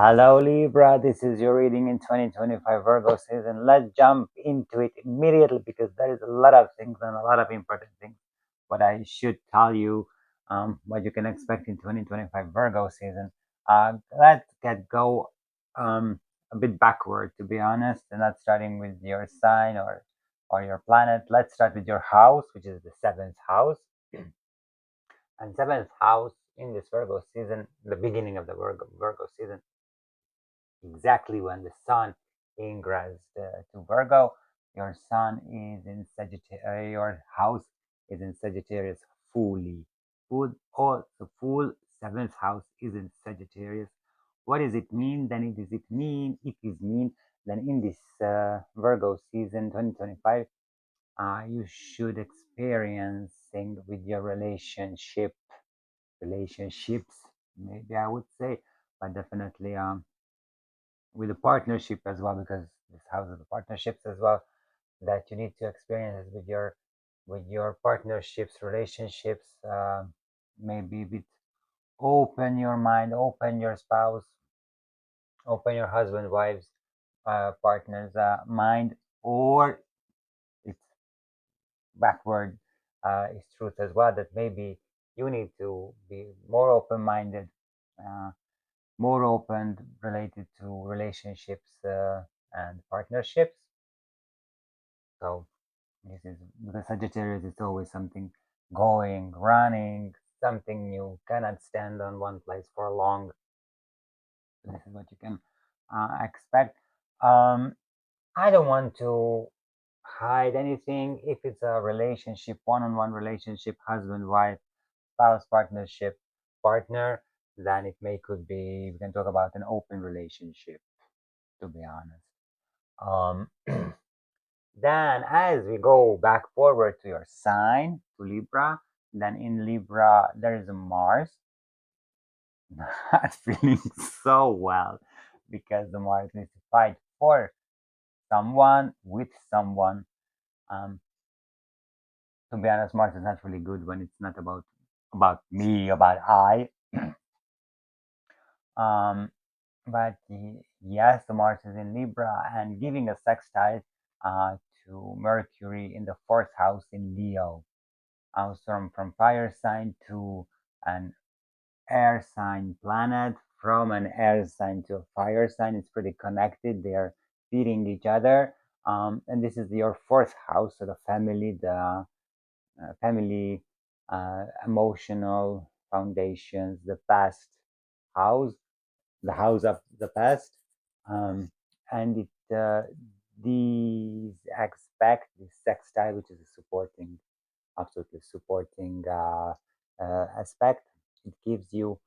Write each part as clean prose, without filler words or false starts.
Hello Libra, this is your reading in 2025 Virgo season. Let's jump into it immediately because there is a lot of things and a lot of important things. What I should tell you, what you can expect in 2025 Virgo season. Let's get go a bit backward, to be honest, and not starting with your sign or your planet. Let's start with your house, which is the seventh house. And seventh house in this Virgo season, the beginning of the Virgo season, exactly when the sun ingressed to Virgo. Your sun is in Sagittarius, your house is in Sagittarius fully. The full seventh house is in Sagittarius. What does it mean? Then it is mean then in this Virgo season 2025, you should experiencing with your relationships, maybe I would say, but definitely with the partnership as well, because this house of the partnerships as well, that you need to experience with your partnerships, relationships. Maybe a bit open your mind, open your spouse, open your husband, wives, partner's mind, or it's backward is truth as well, that maybe you need to be more open-minded, uh, more open related to relationships and partnerships. So this is because Sagittarius is always something going, running, something new, cannot stand on one place for long. This is what you can expect. I don't want to hide anything. If it's a relationship, one-on-one relationship, husband, wife, spouse, partnership, partner, then it could be, we can talk about an open relationship, to be honest. Then as we go back forward to your sign, to Libra, then in Libra there is a Mars. Not feeling so well because the Mars needs to fight for someone, with someone. Um, to be honest, Mars is not really good when it's not about me, about I. um, but yes, the Mars is in Libra and giving a sextile to Mercury in the fourth house in Leo. From fire sign to an air sign planet, from an air sign to a fire sign. It's pretty connected. They are feeding each other. And this is your fourth house, so the family, emotional foundations, the past house, the house of the past. And these aspect, this sextile, which is a supporting, absolutely supporting aspect, it gives you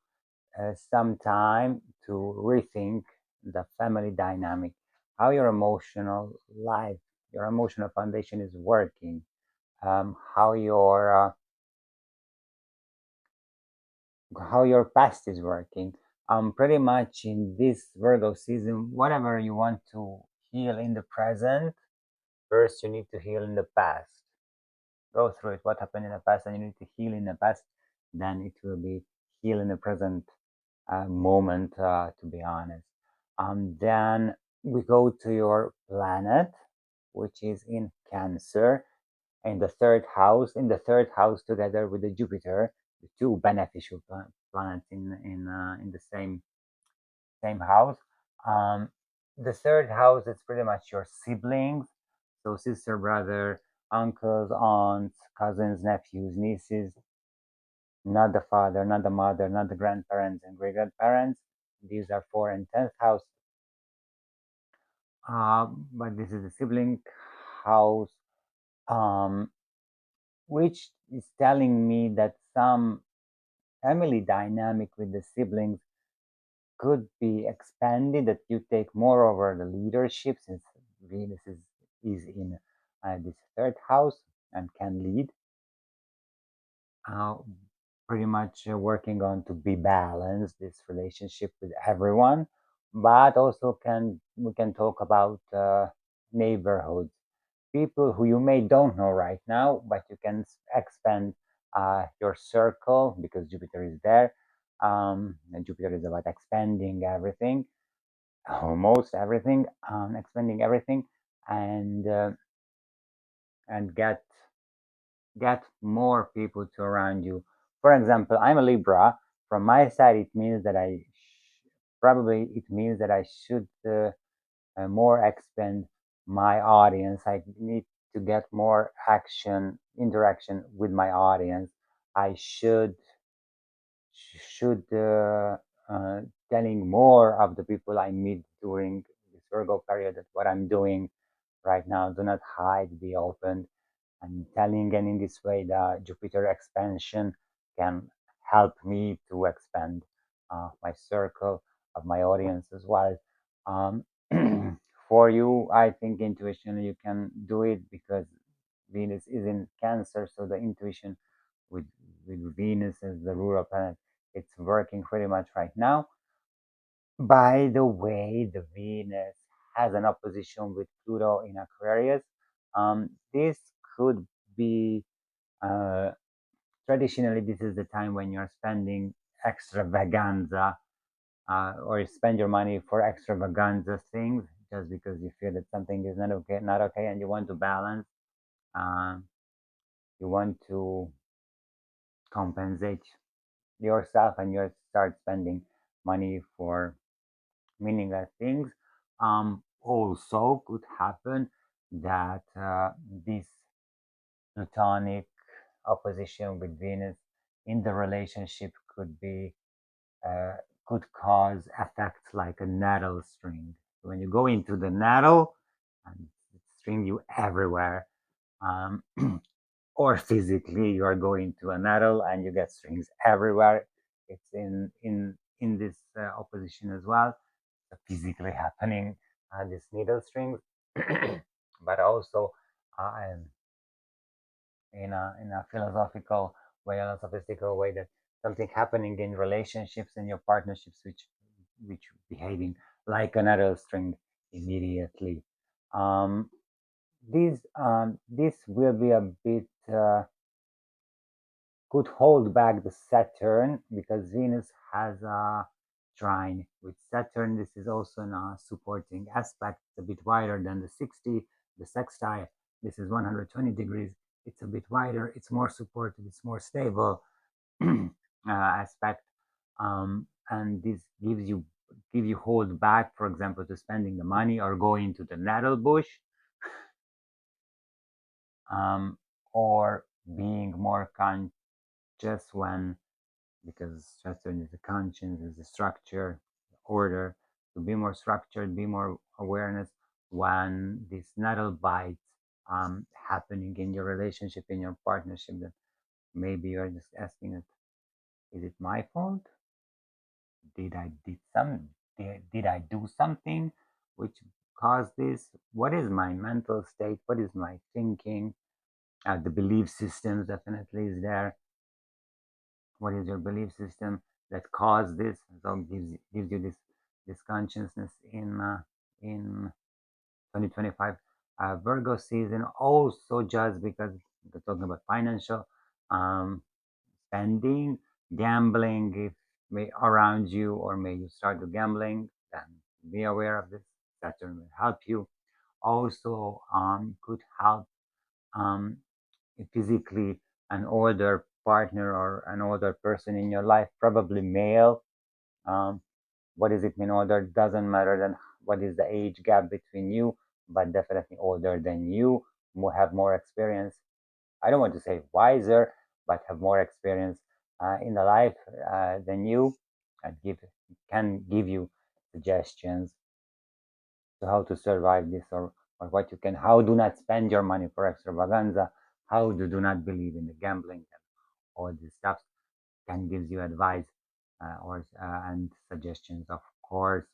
some time to rethink the family dynamic, how your emotional life, your emotional foundation is working, how your past is working. Pretty much in this Virgo season, whatever you want to heal in the present, first you need to heal in the past. Go through it, what happened in the past, and you need to heal in the past. Then it will be heal in the present moment, to be honest. Then we go to your planet, which is in Cancer, in the third house. In the third house, together with the Jupiter, the two beneficial planets in the same house. Um, the third house is pretty much your siblings, so sister, brother, uncles, aunts, cousins, nephews, nieces, not the father, not the mother, not the grandparents and great grandparents. These are 4 and 10th house. But this is the sibling house, um, which is telling me that some family dynamic with the siblings could be expanded, that you take more over the leadership, since Venus is in this third house and can lead. Uh, Pretty much working on to be balanced this relationship with everyone, but also we can talk about neighborhoods, people who you may don't know right now, but you can expand your circle because Jupiter is there. And Jupiter is about expanding everything. almost everything, expanding everything, and and get more people to around you. For example, I'm a Libra. From my side, it means that probably it means that I should more expand my audience. I need to get more interaction with my audience. I should telling more of the people I meet during this Virgo period that what I'm doing right now. Do not hide, be open, and telling. And in this way, the Jupiter expansion can help me to expand my circle of my audience as well. Um, for you, I think intuition, you can do it because Venus is in Cancer, so the intuition with Venus as the ruler planet, it's working pretty much right now. By the way, the Venus has an opposition with Pluto in Aquarius. This could be uh, traditionally, this is the time when you're spending extravaganza or you spend your money for extravaganza things just because you feel that something is not okay, and you want to balance. Um, you want to compensate yourself, and you start spending money for meaningless things. Also, could happen that this Plutonic opposition with Venus in the relationship uh, could cause effects like a nettle string. When you go into the nettle, and it string you everywhere, um, or physically you are going to a nettle and you get strings everywhere. It's in this opposition as well, physically happening, these needle strings, but also uh, in a philosophical way, in a sophistical way, that something happening in relationships and your partnerships which behaving like another string immediately. Um, this will be a bit could hold back the Saturn because Venus has a trine with Saturn. This is also a supporting aspect. It's a bit wider than the 60, the sextile. This is 120 degrees. It's a bit wider. It's more supportive. It's more stable aspect. And this give you hold back, for example, to spending the money or going to the nettle bush, um, or being more conscious when because Saturn is the conscience, is the structure, order. To be more structured, be more awareness when this nettle bites happening in your relationship, in your partnership. That maybe you're just asking it, is it my fault? Did I do something which caused this? What is my mental state? What is my thinking? The belief systems definitely is there. What is your belief system that caused this? So gives you this consciousness in 2025 Virgo season. Also, just because we're talking about financial um, spending, gambling, if may around you or may you start to gambling, then be aware of this. Saturn will help you. Also, could help um, physically an older partner or an older person in your life, probably male. Um, what does it mean older? Doesn't matter then what is the age gap between you, but definitely older than you, have more experience. I don't want to say wiser, but have more experience in the life than you, and can give you suggestions to how to survive this, or what you can, how do not spend your money for extravaganza, how to do not believe in the gambling and all this stuff, can gives you advice or and suggestions, of course.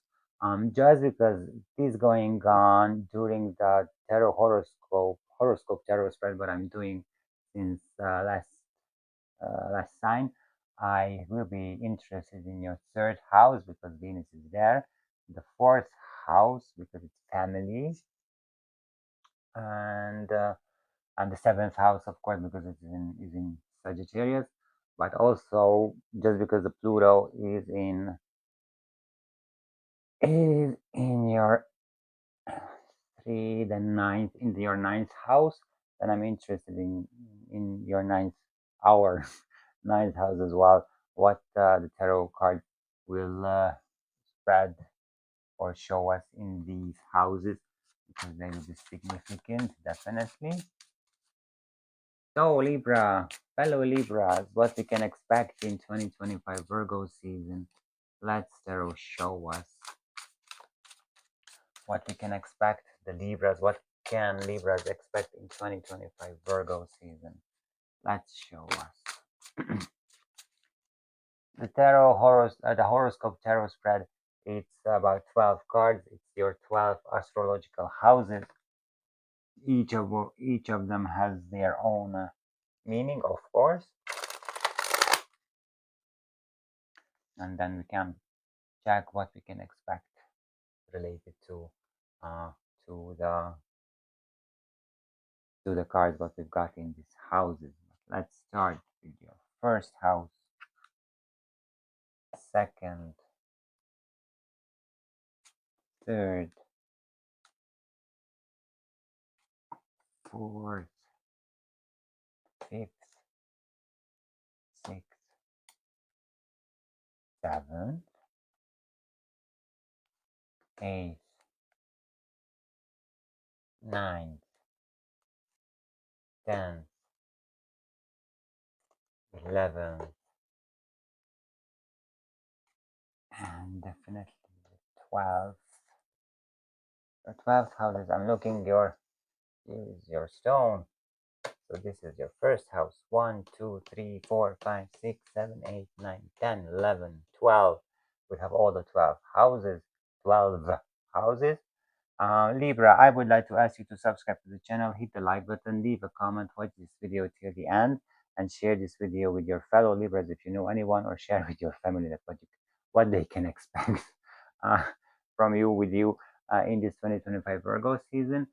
Just because this going on during the tarot horoscope tarot spread, what I'm doing since last time, I will be interested in your third house because Venus is there, the fourth house because it's family, and uh, and the seventh house, of course, because it's in Sagittarius, but also just because the Pluto is in is in your the ninth, in your ninth house, then I'm interested in your ninth hour, ninth house as well. What the tarot card will spread or show us in these houses, because they will be significant, definitely. So Libra, fellow Libras, what we can expect in 2025 Virgo season. Let's tarot show us what we can expect, the Libras, what can Libras expect in 2025 Virgo season. Let's show us. The horoscope tarot spread, it's about 12 cards. It's your 12 astrological houses. Each of them has their own meaning, of course, and then we can check what we can expect related uh, to the cards what we've got in these houses. Let's start with your first house, second, third, fourth, fifth, sixth, seventh, eighth, ninth, 10th, 11th, and definitely the 12th. The 12th houses. I'm looking your stone. So this is your first house. 1, 2, 3, 4, 5, 6, 7, 8, 9, 10, 11, 12. We have all the 12 houses. 12 houses. Libra, I would like to ask you to subscribe to the channel, hit the like button, leave a comment, watch this video till the end, and share this video with your fellow Libras if you know anyone, or share with your family that what they can expect uh, from you with you in this 2025 Virgo season.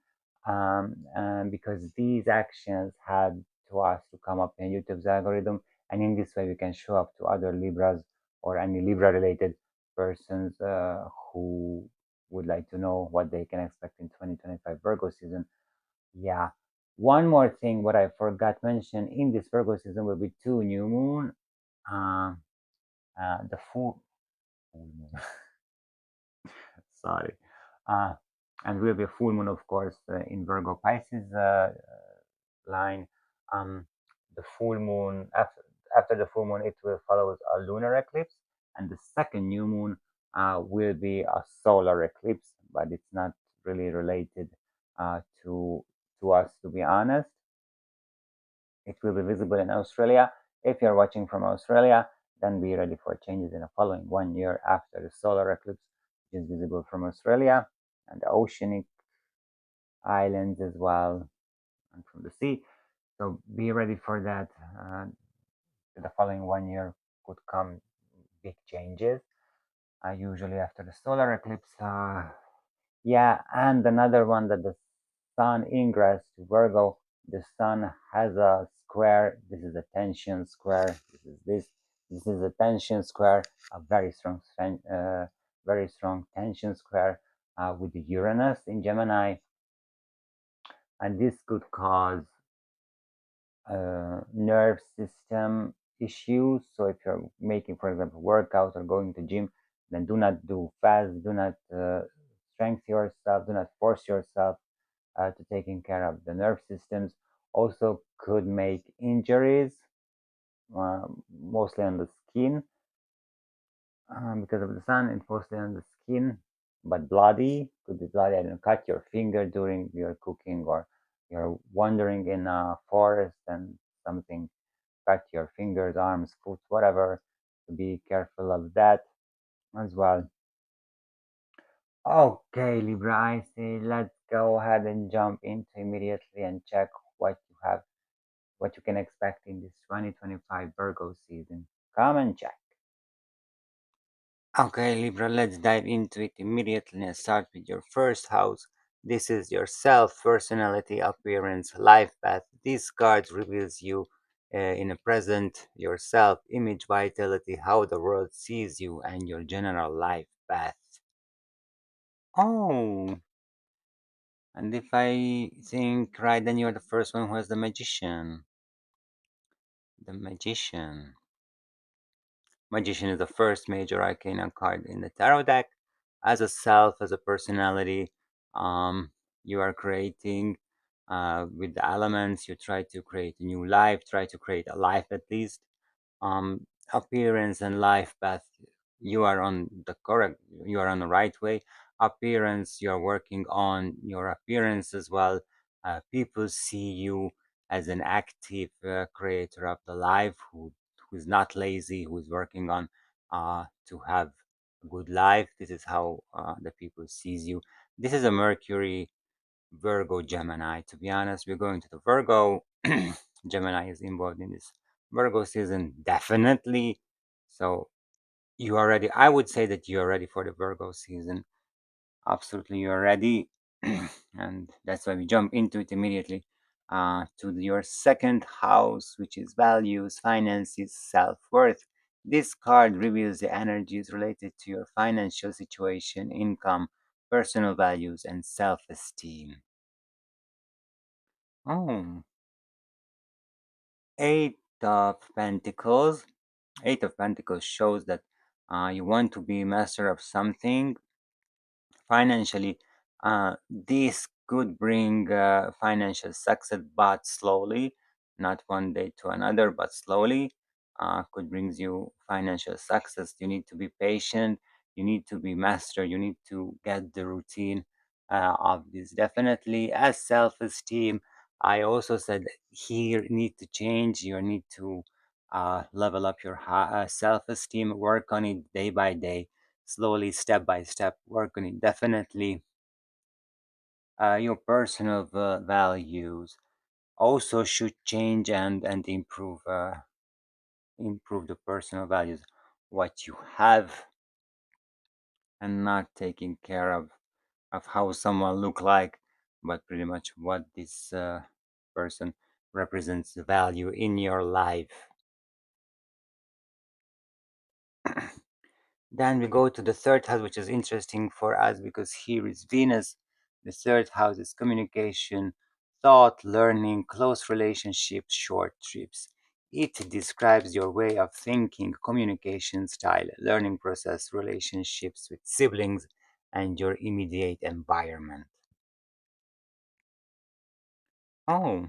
And because these actions had to us to come up in YouTube's algorithm, and in this way we can show up to other Libras or any Libra related persons who would like to know what they can expect in 2025 Virgo season. Yeah. One more thing, what I forgot to mention, in this Virgo season will be two new moon. Uh, the full moon. Sorry. Uh, and will be a full moon, of course, in Virgo Pisces line. Um, the full moon, after the full moon, it will follow a lunar eclipse, and the second new moon will be a solar eclipse, but it's not really related to us, to be honest. It will be visible in Australia. If you're watching from Australia, then be ready for changes in the following 1 year after the solar eclipse, which is visible from Australia and the oceanic islands as well, and from the sea. So be ready for that. The following 1 year could come big changes, usually after the solar eclipse. Yeah, and another one, that the sun ingress to Virgo, the sun has a square. This is a tension square. This is a tension square, a very strong tension square with the Uranus in Gemini, and this could cause nerve system issues. So if you're making, for example, workout or going to gym, then do not do fast. Do not strengthen yourself. Do not force yourself to taking care of the nerve systems. Also could make injuries, mostly on the skin, because of the sun. It's mostly on the skin, but bloody, could be bloody. I don't know, cut your finger during your cooking, or you're wandering in a forest and something cut your fingers, arms, foot, whatever. To be careful of that as well. Okay, Libra, I say let's go ahead and jump into immediately and check what you can expect in this 2025 Virgo season. Come and check. Okay, Libra, let's dive into it immediately and start with your first house. This is your self, personality, appearance, life path. This card reveals you in the present, yourself, image, vitality, how the world sees you, and your general life path. Oh, and if I think right, then you're the first one who has the magician. The magician. Magician is the first major arcana card in the tarot deck. As a self, as a personality, um, you are creating with the elements. You try to create a new life, try to create a life at least. um, Appearance and life path, you are on the correct, you are on the right way. Appearance, you are working on your appearance as well. People see you as an active creator of the life who's not lazy, who's working on to have a good life. This is how the people sees you. This is a Mercury, Virgo, Gemini. To be honest, we're going to the Virgo. Gemini is involved in this Virgo season, definitely. So you are ready. I would say that you are ready for the Virgo season. Absolutely, you are ready. And that's why we jump into it immediately. To your second house, which is values, finances, self worth. This card reveals the energies related to your financial situation, income, personal values, and self esteem. Oh, Eight of Pentacles. Eight of Pentacles shows that you want to be master of something financially. This could bring financial success, but slowly, not one day to another, but slowly. Could brings you financial success. You need to be patient. You need to be master. You need to get the routine of this. Definitely, as self-esteem, I also said here need to change. You need to level up your self-esteem. Work on it day by day, slowly, step by step, work on it. Definitely, your personal values also should change and improve. Improve the personal values, what you have, and not taking care of how someone look like, but pretty much what this person represents the value in your life. Then we go to the third house, which is interesting for us because here is Venus. The third house is communication, thought, learning, close relationships, short trips. It describes your way of thinking, communication style, learning process, relationships with siblings, and your immediate environment. Oh,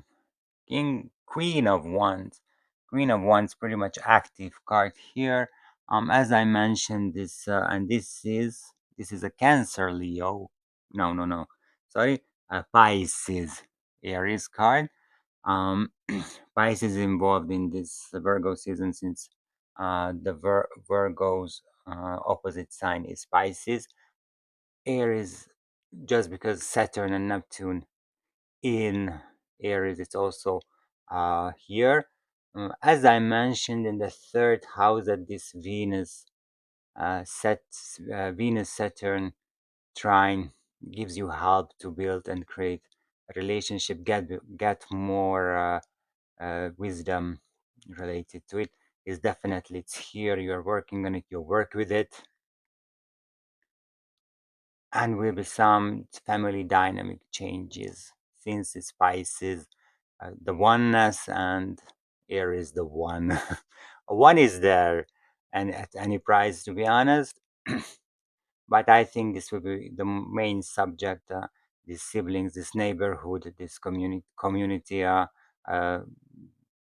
Queen of Wands. Queen of Wands, pretty much active card here. As I mentioned, and this is a Cancer Leo. No, no, no. Sorry, a Pisces Aries card. Um, Pisces is involved in this Virgo season since the Virgo's opposite sign is Pisces. Aries, just because Saturn and Neptune in Aries. It's also here. As I mentioned in the third house, that this Venus Saturn trine gives you help to build and create a relationship, get more wisdom related to it. Is definitely it's here. You're working on it. You work with it, and will be some family dynamic changes since it spices the oneness, and here is the one. One is there, and at any price, to be honest. But I think this will be the main subject. These siblings, this neighborhood, this community, uh,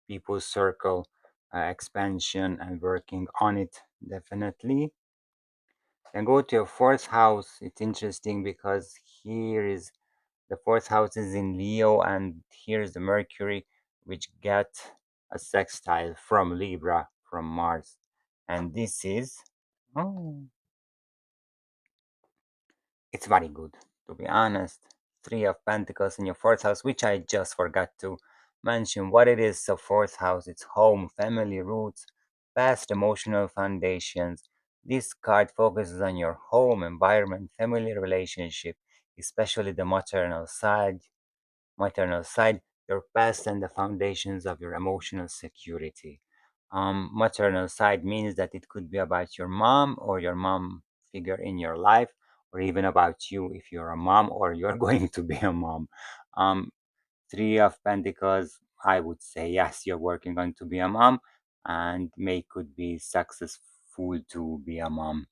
people circle expansion and working on it definitely. And go to your fourth house. It's interesting because here is the fourth house is in Leo, and here's the Mercury, which get a sextile from Libra, from Mars. And this is, oh, it's very good, to be honest. Three of Pentacles in your fourth house, which I just forgot to mention what it is. So, fourth house, it's home, family roots, past emotional foundations. This card focuses on your home, environment, family relationship, especially the maternal side, your past and the foundations of your emotional security. Maternal side means that it could be about your mom or your mom figure in your life, or even about you if you're a mom or you're going to be a mom. Um, Three of Pentacles, I would say yes, you're working on to be a mom, and May could be successful to be a mom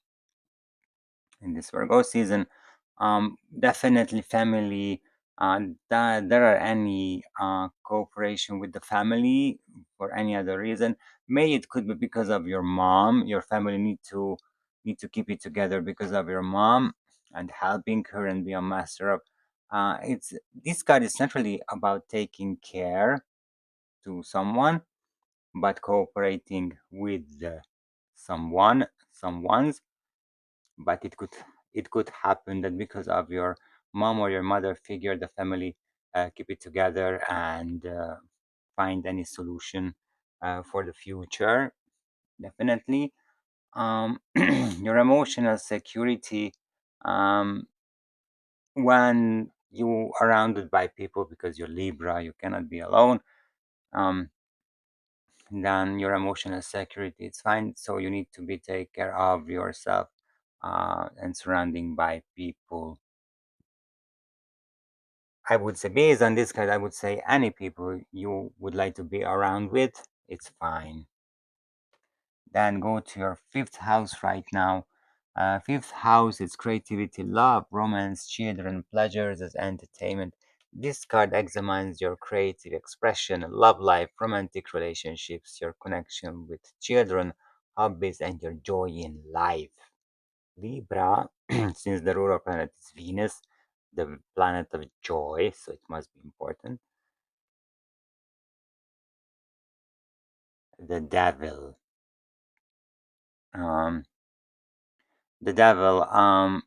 in this Virgo season. Definitely family. There are any cooperation with the family for any other reason. May it could be because of your mom. Your family need to keep it together because of your mom and helping her and be a master of. It's This card is centrally about taking care to someone, but cooperating with someone's, but it could happen that because of your mom or your mother figure, the family keep it together and find any solution for the future. Definitely. Your emotional security, um, when you are surrounded by people, because you're Libra, you cannot be alone. um, then your emotional security is fine, so you need to be take care of yourself and surrounding by people. I would say, based on this card, I would say any people you would like to be around with, it's fine. Then go to your fifth house right now. Fifth house is creativity, love, romance, children, pleasures as entertainment. This card examines your creative expression, love life, romantic relationships, your connection with children, hobbies, and your joy in life. Libra, since the ruler planet is Venus, the planet of joy, so it must be important. The devil. Um, the devil.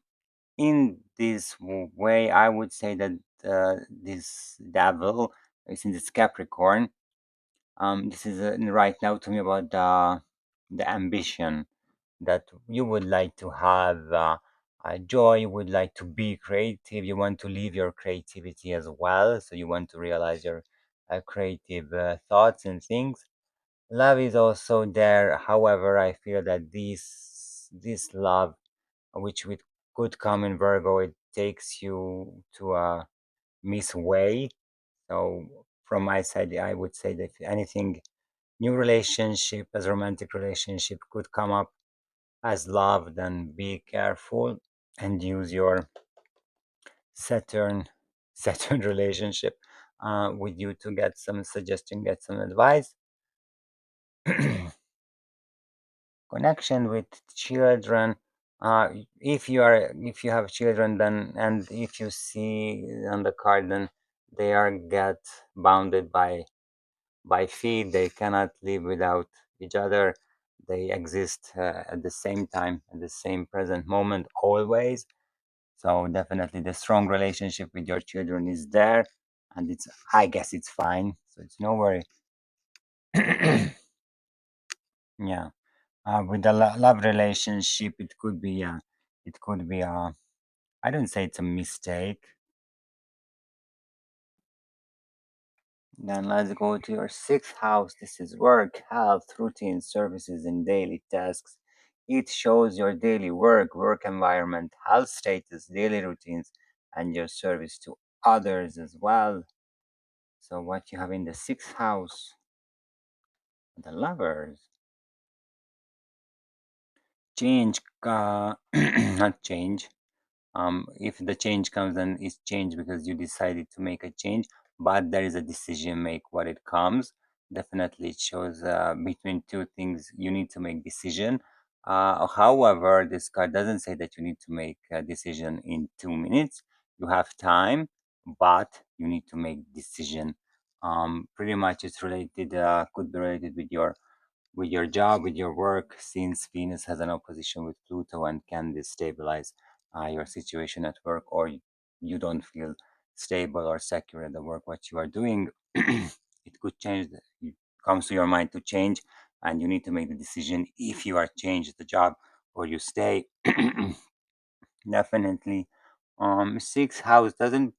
In this way, I would say that this devil is in this Capricorn. This is right now to me about the ambition that you would like to have joy, you would like to be creative, you want to live your creativity as well, so you want to realize your creative thoughts and things. Love is also there. However, I feel that this love, which could come in Virgo, it takes you to a misway. So from my side, I would say that if anything, new relationship as romantic relationship could come up as love, then be careful and use your Saturn Saturn relationship with you to get some suggestion, get some advice. Connection with children. If you have children, then, and if you see on the card, then they are get bounded by feet, they cannot live without each other, they exist at the same time, at the same present moment, always. So definitely the strong relationship with your children is there, and it's, I guess it's fine, so it's no worry. Yeah. With the love relationship, it could be I don't say it's a mistake. Then let's go to your sixth house. This is work, health, routine, services, and daily tasks. It shows your daily work environment, health status, daily routines, and your service to others as well. So what you have in the sixth house, the lovers. Change, not change. If the change comes, then it's change because you decided to make a change, but there is a decision make what it comes. Definitely it shows between two things you need to make decision. However, this card doesn't say that you need to make a decision in 2 minutes. You have time, but you need to make decision. Pretty much it's related, could be related with your job, with your work, since Venus has an opposition with Pluto and can destabilize your situation at work, or you don't feel stable or secure at the work what you are doing. It could change. It comes to your mind to change, and you need to make the decision if you are change the job or you stay. Definitely. Sixth house doesn't.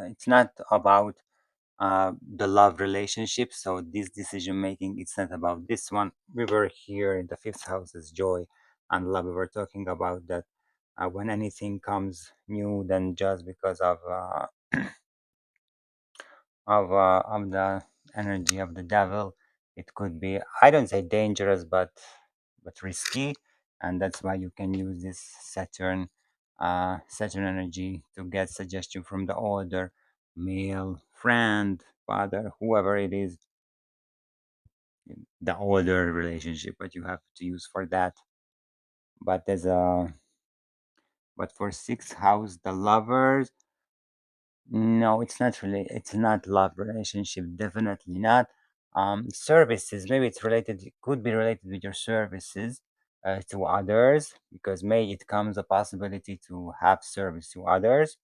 It's not about the love relationship. So this decision making, it's not about this one. We were here in the fifth house as joy and love. We were talking about that when anything comes new, then just because of of the energy of the devil, it could be, I don't say dangerous, but risky, and that's why you can use this Saturn energy to get suggestion from the older male friend, father, whoever it is, the older relationship, but you have to use for that. But there's a but for sixth house, the lovers. No, it's not really. It's not love relationship. Definitely not. Services. Maybe it's related. It could be related with your services to others, because may it comes a possibility to have service to others,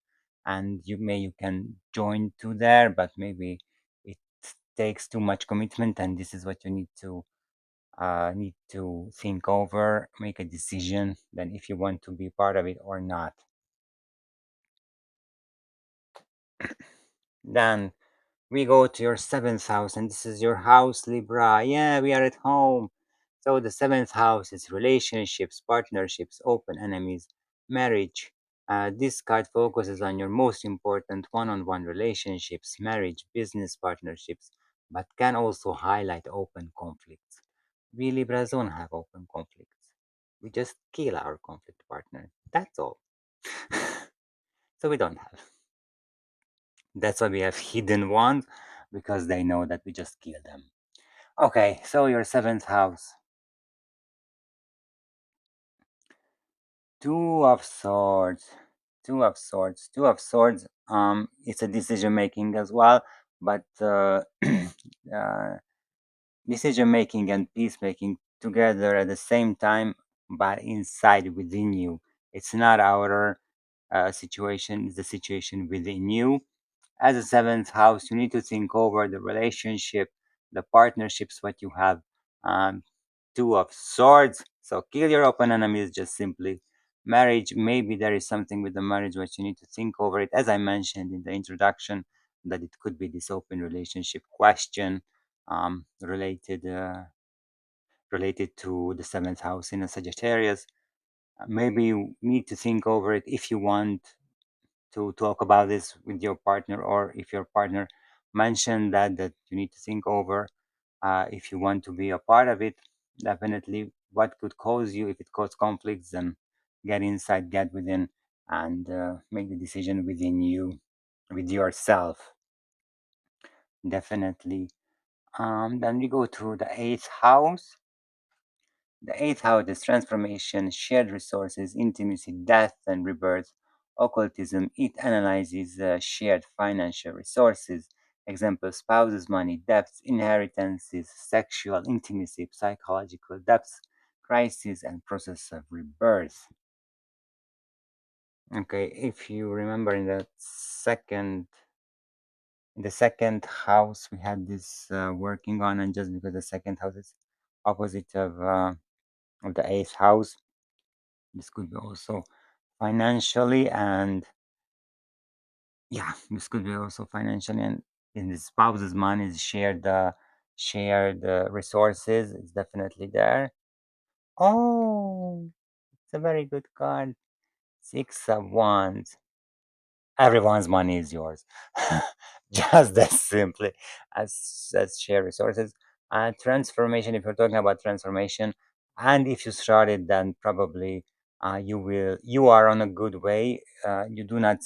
and you can join to there, but maybe it takes too much commitment, and this is what you need to think over, make a decision, then if you want to be part of it or not. Then we go to your seventh house, and this is your house, Libra. Yeah, we are at home. So the seventh house is relationships, partnerships, open enemies, marriage. This card focuses on your most important one-on-one relationships, marriage, business partnerships, but can also highlight open conflicts. We Libras don't have open conflicts. We just kill our conflict partner. That's all. So we don't have. That's why we have hidden ones, because they know that we just kill them. Okay, so your seventh house. Two of swords. Two of swords. Two of swords. It's a decision making as well, but uh, decision making and peacemaking together at the same time, but inside within you. It's not outer situation, it's the situation within you. As a seventh house, you need to think over the relationship, the partnerships, what you have. Um, Two of swords. So kill your open enemies, just simply. Marriage, maybe there is something with the marriage which you need to think over it. As I mentioned in the introduction, that it could be this open relationship question related to the seventh house in a Sagittarius. Maybe you need to think over it if you want to talk about this with your partner, or if your partner mentioned that you need to think over if you want to be a part of it. Definitely what could cause you, if it causes conflicts, then get inside, get within, and make the decision within you, with yourself. Definitely. Then we go to the eighth house. The eighth house is transformation, shared resources, intimacy, death, and rebirth. Occultism, it analyzes shared financial resources. Example: spouses, money, debts, inheritances, sexual intimacy, psychological depths, crisis, and process of rebirth. Okay, if you remember in the second house, we had this working on, and just because the second house is opposite of the eighth house, this could be also financially, and yeah, this could be also financially, and in the spouse's money is shared resources. It's definitely there. Oh, it's a very good card. Six of Wands. Everyone's money is yours. Just that simply, as share resources. Transformation, if you're talking about transformation, and if you started, then probably you are on a good way. You do not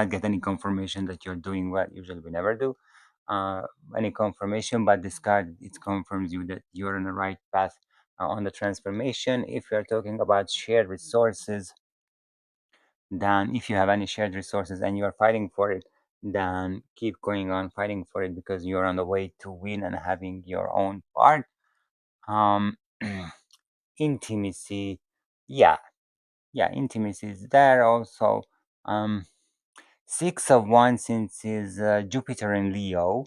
get any confirmation that you're doing well. Usually we never do uh, any confirmation, but this card, it confirms you that you're on the right path on the transformation. If you're talking about shared resources, then if you have any shared resources and you are fighting for it, then keep going on fighting for it, because you're on the way to win and having your own part. um Intimacy, yeah, intimacy is there also. um Six of Wands, since is Jupiter in Leo,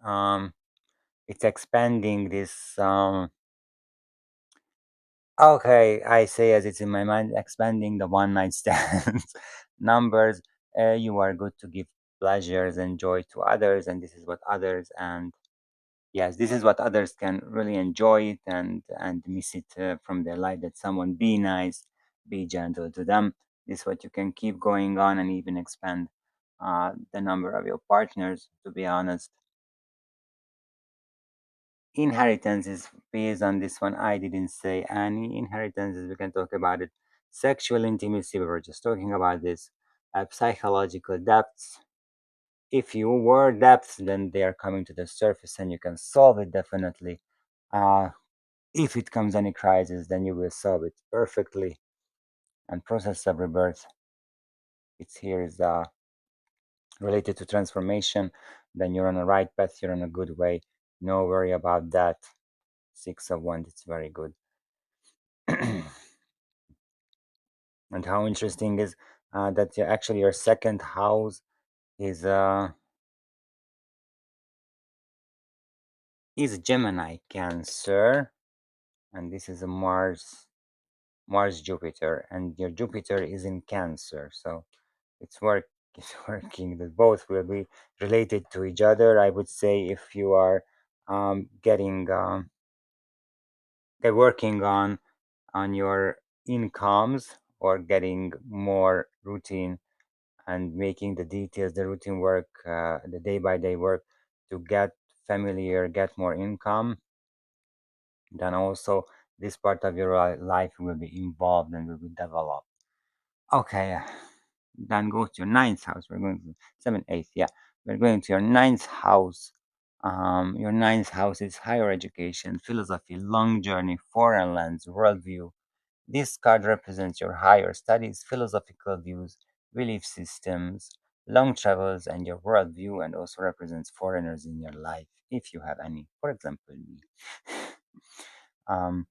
um it's expanding this. Okay, I say as it's in my mind, expanding the one night stands numbers. You are good to give pleasures and joy to others, and this is what others, and Yes, this is what others can really enjoy it and miss it from their life. That someone be nice, be gentle to them. This is what you can keep going on and even expand the number of your partners. To be honest, inheritance is based on this one. I didn't say any inheritances. We can talk about it. Sexual intimacy. We were just talking about this. Psychological depths. If you were depths, then they are coming to the surface and you can solve it definitely. Uh, if it comes any crisis, then you will solve it perfectly. And process of rebirth, it's here is related to transformation. Then you're on the right path. You're on a good way. No worry about that. Six of Wands, it's very good. And how interesting is that actually your second house is is Gemini Cancer, and this is a Mars Jupiter, and your Jupiter is in Cancer, so it's work it's working that both will be related to each other. I would say if you are getting working on your incomes or getting more routine and making the details, the routine work, the day by day work to get familiar, get more income, then also this part of your life will be involved and will be developed. Okay, then go to your ninth house. We're going to seventh, eighth. Yeah, we're going to your ninth house. Your ninth house is higher education, philosophy, long journey, foreign lands, worldview. This card represents your higher studies, philosophical views, belief systems, long travels, and your worldview, and also represents foreigners in your life, if you have any. For example, me. um,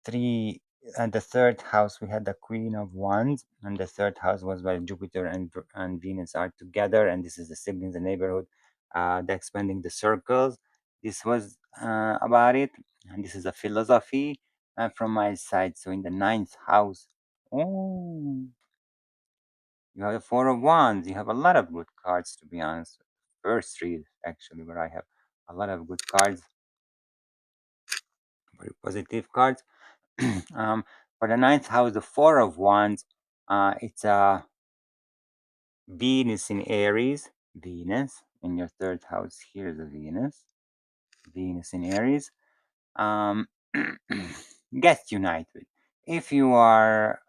three and the third house we had the Queen of Wands, and the third house was where Jupiter and Venus are together, and this is the siblings, the neighborhood, the expanding the circles. This was about it, and this is a philosophy from my side. So in the ninth house, oh, you have the Four of Wands. You have a lot of good cards, to be honest. First three actually, where I have a lot of good cards, very positive cards. um, for the ninth house, the Four of Wands, it's Venus in Aries. Venus in your third house. Here's a Venus. Venus in Aries. Um, get united. If you are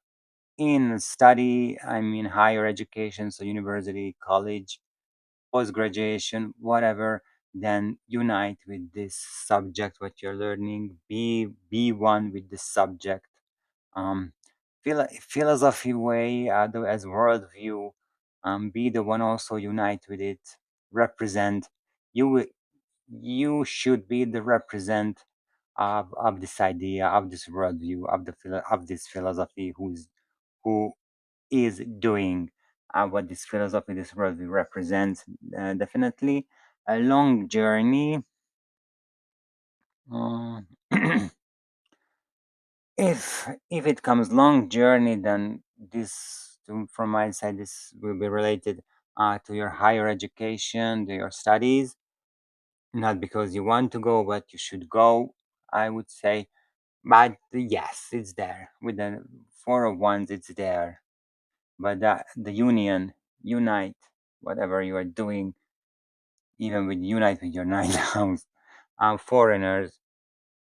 in study, I mean higher education, so university, college, post graduation, whatever, then unite with this subject what you're learning. Be one with this subject. um, philosophy way as worldview, be the one also unite with it, represent. You should be the represent of this idea, of this worldview, of this philosophy, who is doing what this philosophy, this worldview represents. Definitely a long journey. uh, if it comes long journey, then from my side, this will be related to your higher education, to your studies. Not because you want to go, but you should go, I would say. But yes, it's there with the Four of Wands. It's there, but the union, unite, whatever you are doing, even with unite with your ninth house. Foreigners,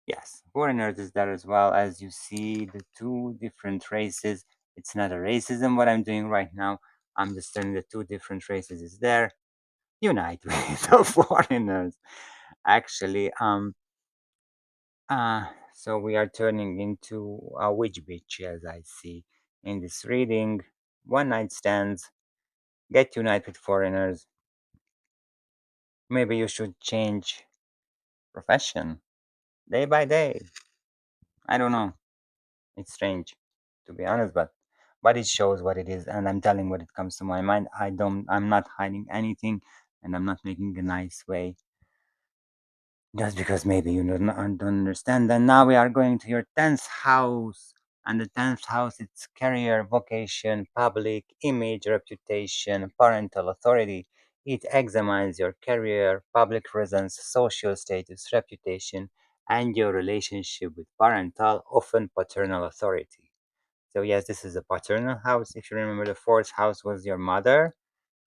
yes, foreigners is there as well. As you see, the two different races. It's not a racism what I'm doing right now. I'm just turning the two different races is there. Unite with the foreigners. Actually, so we are turning into a witch bitch, as I see in this reading. One night stands. Get unite with foreigners. Maybe you should change profession day by day. I don't know. It's strange, to be honest, but it shows what it is, and I'm telling what it comes to my mind. I'm not hiding anything, and I'm not making a nice way just because maybe you don't understand. And now we are going to your 10th house, and the 10th house, it's career, vocation, public image, reputation, parental authority. It examines your career, public presence, social status, reputation, and your relationship with parental, often paternal authority. So yes, this is a paternal house. If you remember, the fourth house was your mother,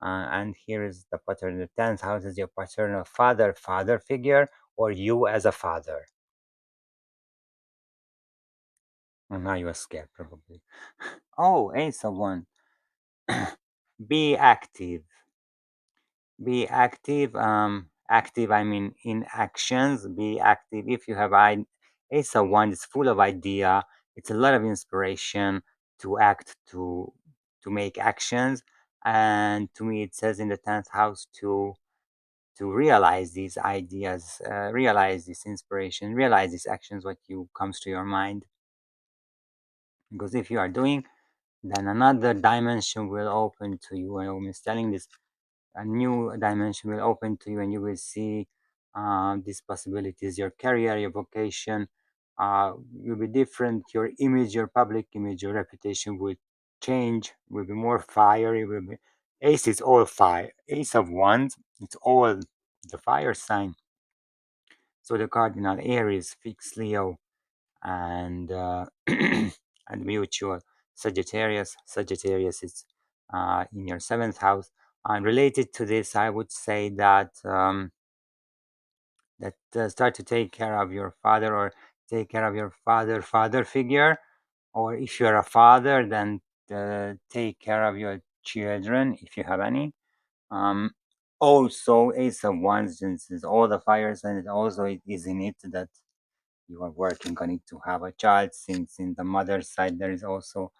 and here is the paternal. The 10th house is your paternal father figure, or you as a father. And now you are scared, probably. Oh, Ace of One. Be active. Be active. Active, I mean in actions. Be active. If you have Ace of One, it's full of idea. It's a lot of inspiration to act, to make actions. And to me, it says in the 10th house to realize these ideas, realize this inspiration, realize these actions, what you comes to your mind. Because if you are doing, then another dimension will open to you. And I'm telling this, a new dimension will open to you, and you will see these possibilities. Your career, your vocation will be different. Your image, your public image, your reputation will change. Will be more fiery. Will be Ace is all fire. Ace of Wands. It's all the fire sign. So the cardinal Aries, fixed Leo, and and mutual Sagittarius. Sagittarius is in your seventh house. And related to this, I would say that start to take care of your father, or take care of your father figure, or if you're a father, then take care of your children if you have any. Um, Also, Ace of Wands, since it's all the fires, and it also it is in it that you are working on it to have a child, since in the mother's side there is also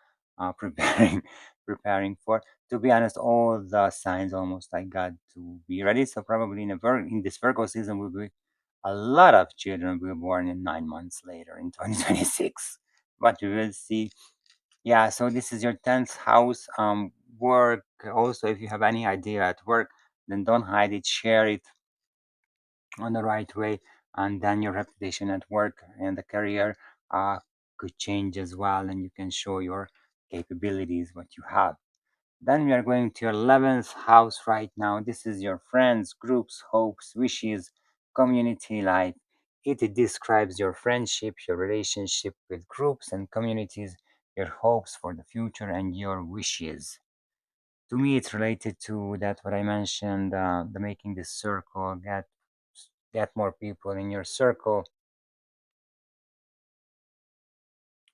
preparing preparing for. To be honest, all the signs almost I got to be ready. So probably in this Virgo season will be a lot of children will be born in 9 months later in 2026. But we will see. Yeah, so this is your 10th house. Work also, if you have any idea at work, then don't hide it, share it on the right way, and then your reputation at work and the career could change as well, and you can show your capabilities, what you have. Then we are going to your 11th house right now. This is your friends, groups, hopes, wishes, community life. It describes your friendship, your relationship with groups and communities, your hopes for the future, and your wishes. To me, it's related to that what I mentioned, the making this circle, get more people in your circle.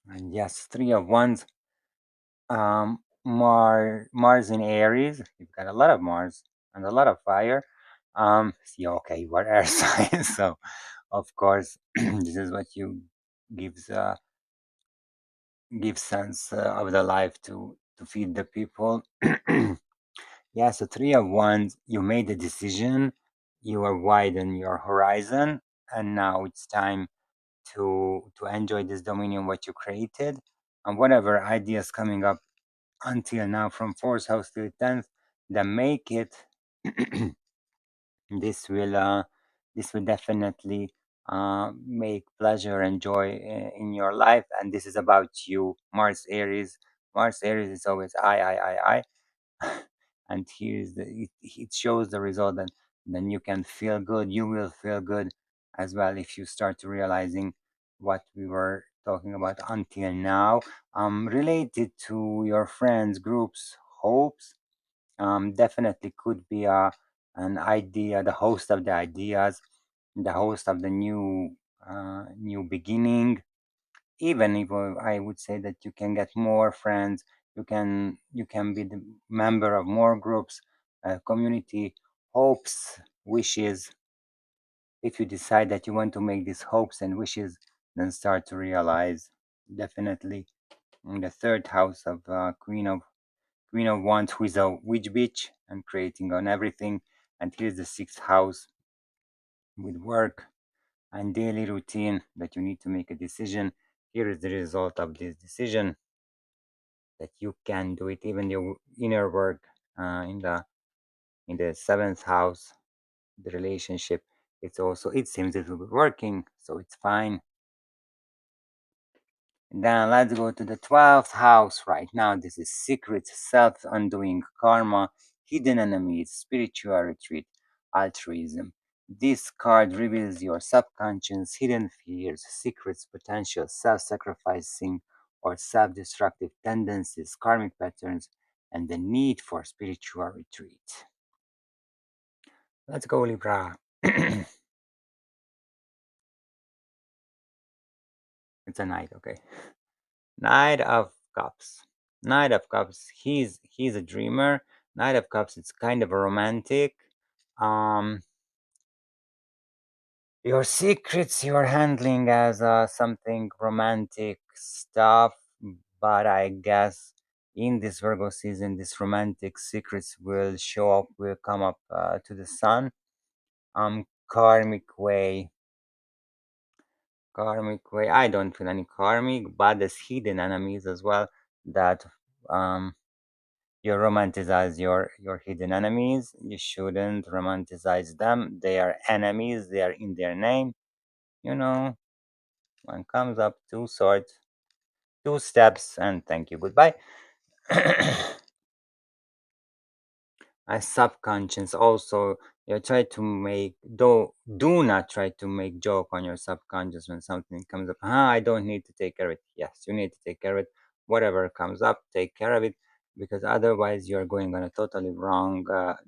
And yes, three of wands. Mars in Aries. You've got a lot of Mars and a lot of fire. Yeah, okay, you are air sign, so of course this is what you gives give sense of the life to feed the people. Yeah, so three of wands. You made the decision. You are widen your horizon, and now it's time to enjoy this dominion what you created, and whatever ideas coming up until now from fourth house to 10th, then make it. this will uh this will definitely make pleasure and joy in your life, and this is about you. Mars Aries is always I. And here's it shows the result, and then you can feel good. You will feel good as well if you start realizing what we were talking about until now, related to your friends, groups, hopes. Definitely could be an idea, the host of the ideas, the host of the new beginning. Even if I would say that you can get more friends, you can be the member of more groups, community, hopes, wishes. If you decide that you want to make these hopes and wishes, then start to realize. Definitely in the third house of Queen of Wands, who is a witch bitch and creating on everything. And here's the sixth house with work and daily routine that you need to make a decision. Here is the result of this decision, that you can do it. Even your inner work in the seventh house, the relationship. It seems it will be working, so it's fine. Then let's go to the 12th house right now. This is secret self undoing karma. hidden enemies, spiritual retreat, altruism. This card reveals your subconscious, hidden fears, secrets, potential, self-sacrificing or self-destructive tendencies, karmic patterns, and the need for spiritual retreat. Let's go, Libra. It's a knight, okay. Knight of Cups. Knight of Cups. He's a dreamer. Knight of Cups. It's kind of a romantic. Um, your secrets you're handling as something romantic stuff, but I guess in this Virgo season, this romantic secrets will show up. Will come up to the sun. Karmic way. Karmic way. I don't feel any karmic, but there's hidden enemies as well that you romanticize your hidden enemies. You shouldn't romanticize them. They are enemies. They are in their name. You know, one comes up, two swords, two steps, and thank you, goodbye. A subconscious also, you try to make, do not try to make joke on your subconscious when something comes up. I don't need to take care of it. Yes, you need to take care of it. Whatever comes up, take care of it, because otherwise you're going on a totally wrong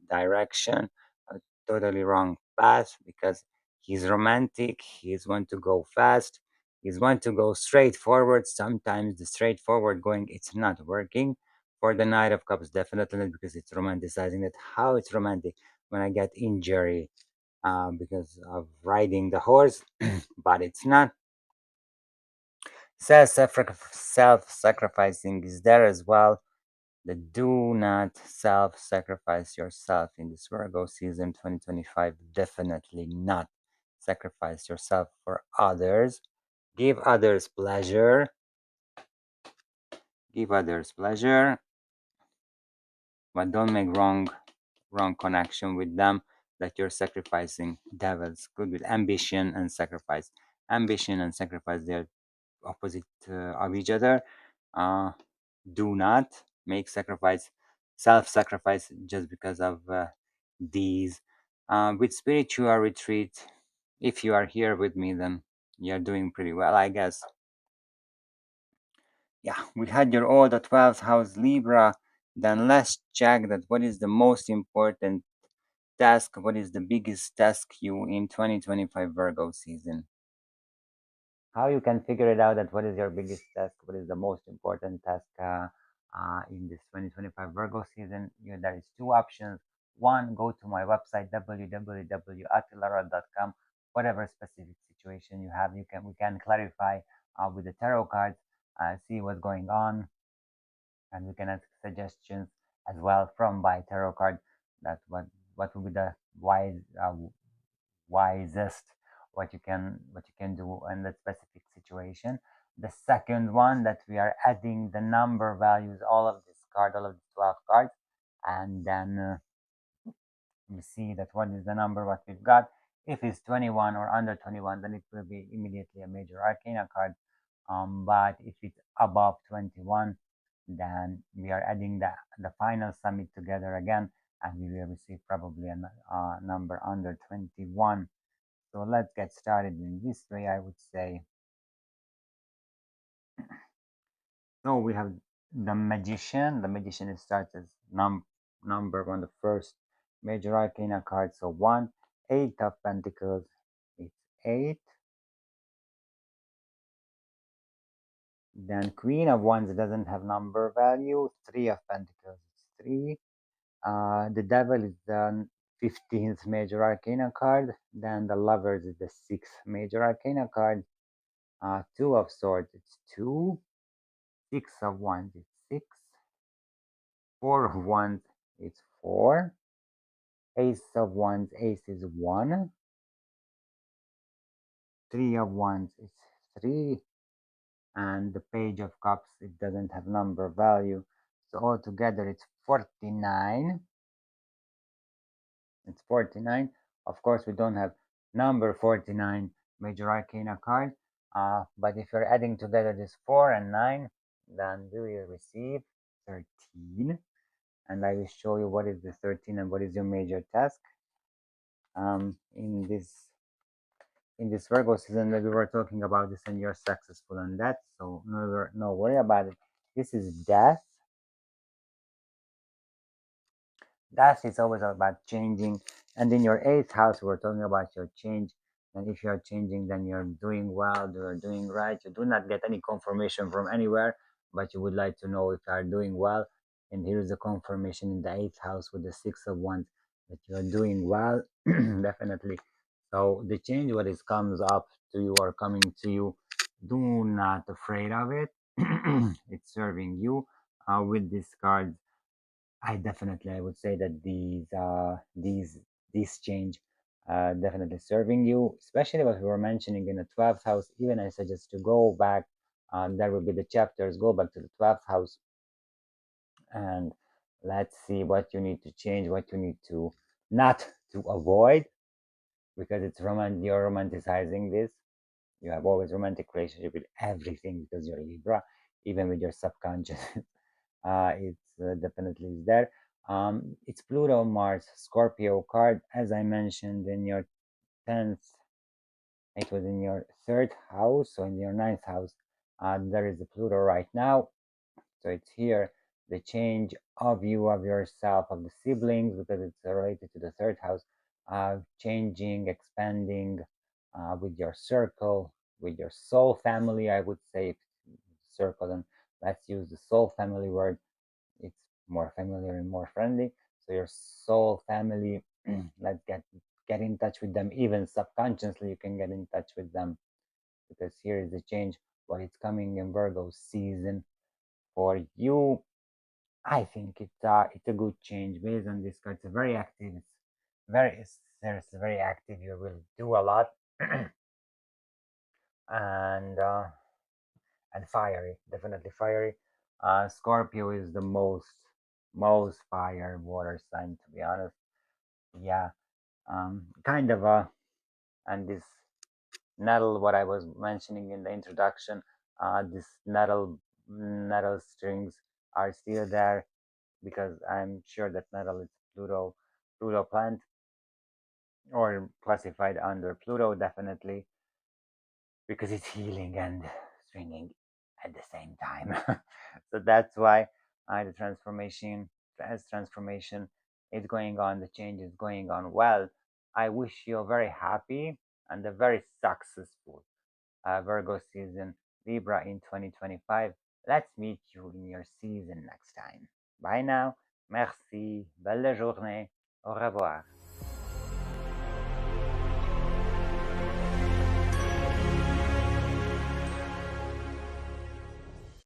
direction, a totally wrong path, because he's romantic, he's want to go fast, he's want to go straight forward. Sometimes the straightforward going, it's not working for the Knight of Cups, definitely, because it's romanticizing it. How it's romantic when I get injury because of riding the horse, but it's not. Self-sacrificing is there as well. The do not self-sacrifice yourself in this Virgo season 2025. Definitely not sacrifice yourself for others. Give others pleasure. Give others pleasure, but don't make wrong connection with them, that you're sacrificing. Devils good with ambition and sacrifice. Ambition and sacrifice, they're opposite of each other. Do not make sacrifice, self-sacrifice, just because of these. With spiritual retreat, if you are here with me, then you're doing pretty well, I guess. Yeah, we had your all the 12th house Libra. Then let's check that what is the most important task, what is the biggest task you in 2025 Virgo season. How you can figure it out, that what is your biggest task, what is the most important task in this 2025 Virgo season. There is two options. One, go to my website www.atilara.com. Whatever specific situation you have, we can clarify with the tarot cards, see what's going on, and we can ask suggestions as well from by tarot card, that what would be the wisest, what you can do in that specific situation. The second one, that we are adding the number values, all of the 12 cards, and then we see that what is the number what we've got. If it's 21 or under 21, then it will be immediately a major arcana card. But if it's above 21, then we are adding the final summit together again, and we will receive probably a number under 21. So let's get started in this way, I would say. So we have the magician. The magician starts as number on the first major arcana card. So 1, 8 of Pentacles. It's 8. Then Queen of Wands doesn't have number value. 3 of Pentacles. It's 3. The Devil is the 15th major arcana card. Then the Lovers is the 6th major arcana card. 2 of Swords. It's 2. 6 of Wands. It's 6. 4 of Wands. It's 4. Ace of Wands. Ace is 1. 3 of Wands. It's 3. And the Page of Cups, it doesn't have number value. So altogether it's 49. It's 49. Of course, we don't have number 49 major arcana card. But if you're adding together this 4 and 9, then we will receive 13. and I will show you what is the 13 and what is your major task. In this Virgo season that we were talking about this, and you're successful in that, so no worry about it. This is death. Death is always about changing, and in your eighth house, we're talking about your change. And if you're changing, then you're doing well, you're doing right. You do not get any confirmation from anywhere, but you would like to know if you are doing well. And here's the confirmation in the eighth house with the Six of Wands that you're doing well, definitely. So the change, what is comes up to you or coming to you, do not afraid of it. It's serving you. With this card, I would say that these change definitely serving you, especially what we were mentioning in the 12th house. Even I suggest to go back. There will be the chapters. Go back to the 12th house and let's see what you need to change, what you need to not to avoid, because it's you're romanticizing this. You have always romantic relationship with everything because you're Libra, even with your subconscious. It's definitely is there. It's Pluto, Mars, Scorpio card. As I mentioned in your 10th, it was in your third house, so in your ninth house, there is a Pluto right now. So it's here the change of you, of yourself, of the siblings, because it's related to the third house, changing, expanding with your circle, with your soul family, I would say, circle, and let's use the soul family word. It's more familiar and more friendly. So your soul family, let's get in touch with them. Even subconsciously, you can get in touch with them because here is the change. What is coming in Virgo season for you, I think it's a good change based on this card. It's very active. It's very It's very active. You will do a lot, and fiery, definitely fiery. Scorpio is the most fire water sign, to be honest. Yeah, kind of and this nettle, what I was mentioning in the introduction, this nettle strings are still there because I'm sure that nettle is Pluto plant or classified under Pluto, definitely, because it's healing and stringing at the same time. So that's why the transformation, as transformation is going on, the change is going on well. I wish you a very happy and a very successful Virgo season, Libra in 2025. Let's meet you in your season next time. Bye now. Merci. Belle journée. Au revoir.